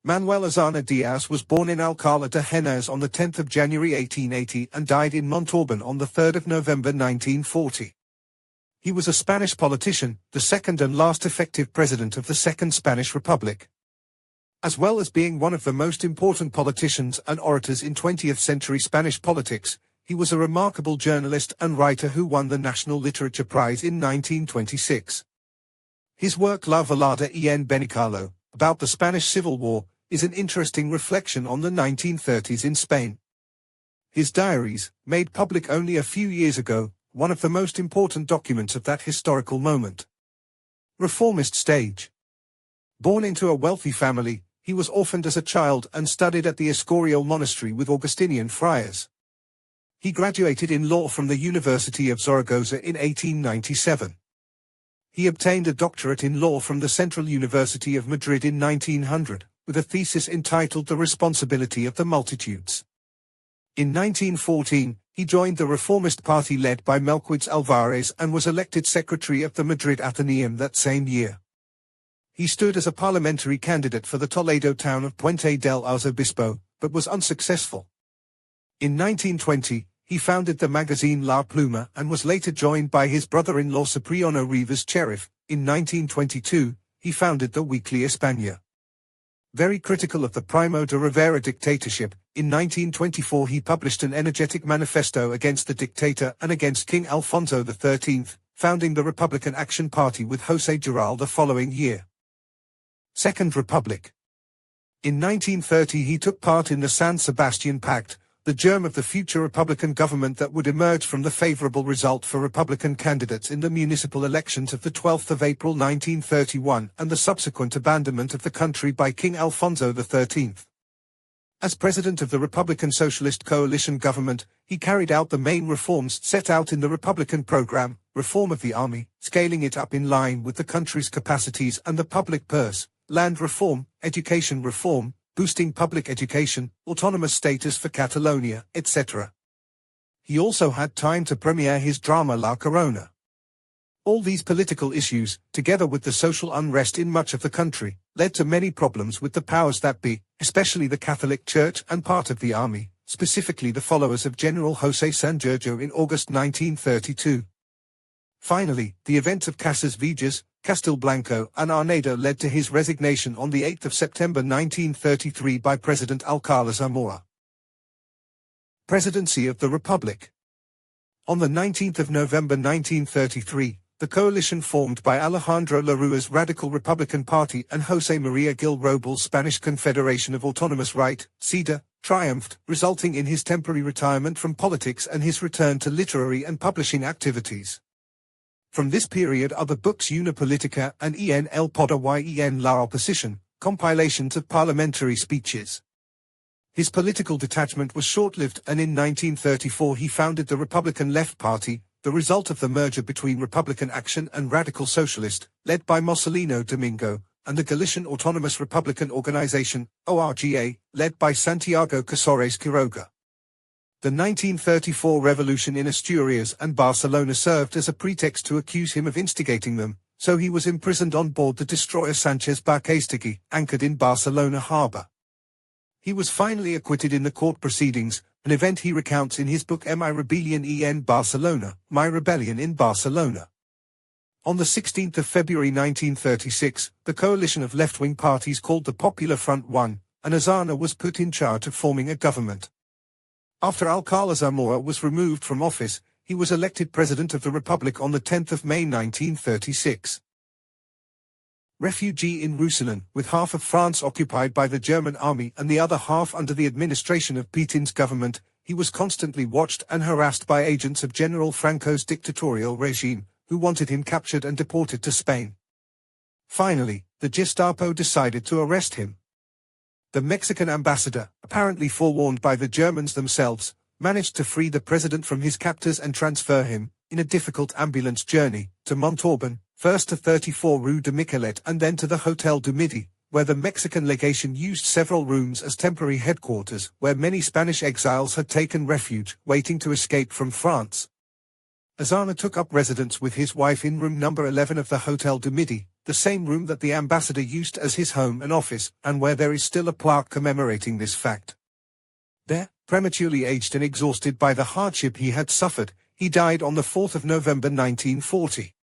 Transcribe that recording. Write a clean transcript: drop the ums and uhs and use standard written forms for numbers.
Manuel Azaña Diaz was born in Alcalá de Henares on 10 January 1880 and died in Montauban on 3 November 1940. He was a Spanish politician, the second and last effective president of the Second Spanish Republic. As well as being one of the most important politicians and orators in 20th-century Spanish politics, he was a remarkable journalist and writer who won the National Literature Prize in 1926. His work La Velada en Benicarlo, about the Spanish Civil War, is an interesting reflection on the 1930s in Spain. His diaries, made public only a few years ago, one of the most important documents of that historical moment. Reformist stage. Born into a wealthy family, he was orphaned as a child and studied at the Escorial monastery with Augustinian friars. He graduated in law from the University of Zaragoza in 1897. He obtained a doctorate in law from the Central University of Madrid in 1900, with a thesis entitled The Responsibility of the Multitudes. In 1914, he joined the Reformist Party led by Melquiades Alvarez and was elected secretary of the Madrid Athenaeum that same year. He stood as a parliamentary candidate for the Toledo town of Puente del Arzobispo, but was unsuccessful. In 1920, he founded the magazine La Pluma and was later joined by his brother-in-law Cipriano Rivas Cherif. In 1922, he founded the weekly España. Very critical of the Primo de Rivera dictatorship, in 1924 he published an energetic manifesto against the dictator and against King Alfonso XIII, founding the Republican Action Party with José Dural the following year. Second Republic. In 1930 he took part in the San Sebastian Pact, the germ of the future Republican government that would emerge from the favorable result for Republican candidates in the municipal elections of 12 April 1931 and the subsequent abandonment of the country by King Alfonso XIII. As president of the Republican Socialist Coalition government, he carried out the main reforms set out in the Republican program: reform of the army, scaling it up in line with the country's capacities and the public purse, land reform, education reform, boosting public education, autonomous status for Catalonia, etc. He also had time to premiere his drama La Corona. All these political issues, together with the social unrest in much of the country, led to many problems with the powers that be, especially the Catholic Church and part of the army, specifically the followers of General José Sanjurjo in August 1932. Finally, the events of Casas Villas, Castilblanco and Arnedo led to his resignation on 8 September 1933 by President Alcalá Zamora. Presidency of the Republic. On 19 November 1933, the coalition formed by Alejandro Lerroa's Radical Republican Party and José María Gil Robles' Spanish Confederation of Autonomous Right, CIDA, triumphed, resulting in his temporary retirement from politics and his return to literary and publishing activities. From this period are the books Una Politica and En el Poder y en la Oposición, compilations of parliamentary speeches. His political detachment was short-lived, and in 1934 he founded the Republican Left Party, the result of the merger between Republican Action and Radical Socialist, led by Marcelino Domingo, and the Galician Autonomous Republican Organization, ORGA, led by Santiago Casores Quiroga. The 1934 revolution in Asturias and Barcelona served as a pretext to accuse him of instigating them, so he was imprisoned on board the destroyer Sánchez Barcástegui, anchored in Barcelona harbour. He was finally acquitted in the court proceedings, an event he recounts in his book Mi Rebelión en Barcelona, My Rebellion in Barcelona. On 16 February 1936, the coalition of left-wing parties called the Popular Front won, and Azaña was put in charge of forming a government. After Alcalá Zamora was removed from office, he was elected President of the Republic on 10 May 1936. Refugee in Roussillon, with half of France occupied by the German army and the other half under the administration of Pétain's government, he was constantly watched and harassed by agents of General Franco's dictatorial regime, who wanted him captured and deported to Spain. Finally, the Gestapo decided to arrest him. The Mexican ambassador, apparently forewarned by the Germans themselves, managed to free the president from his captors and transfer him, in a difficult ambulance journey, to Montauban, first to 34 Rue de Miquelet and then to the Hotel du Midi, where the Mexican legation used several rooms as temporary headquarters, where many Spanish exiles had taken refuge, waiting to escape from France. Azaña took up residence with his wife in room number 11 of the Hotel du Midi, the same room that the ambassador used as his home and office, and where there is still a plaque commemorating this fact. There, prematurely aged and exhausted by the hardship he had suffered, he died on the 4th of November 1940.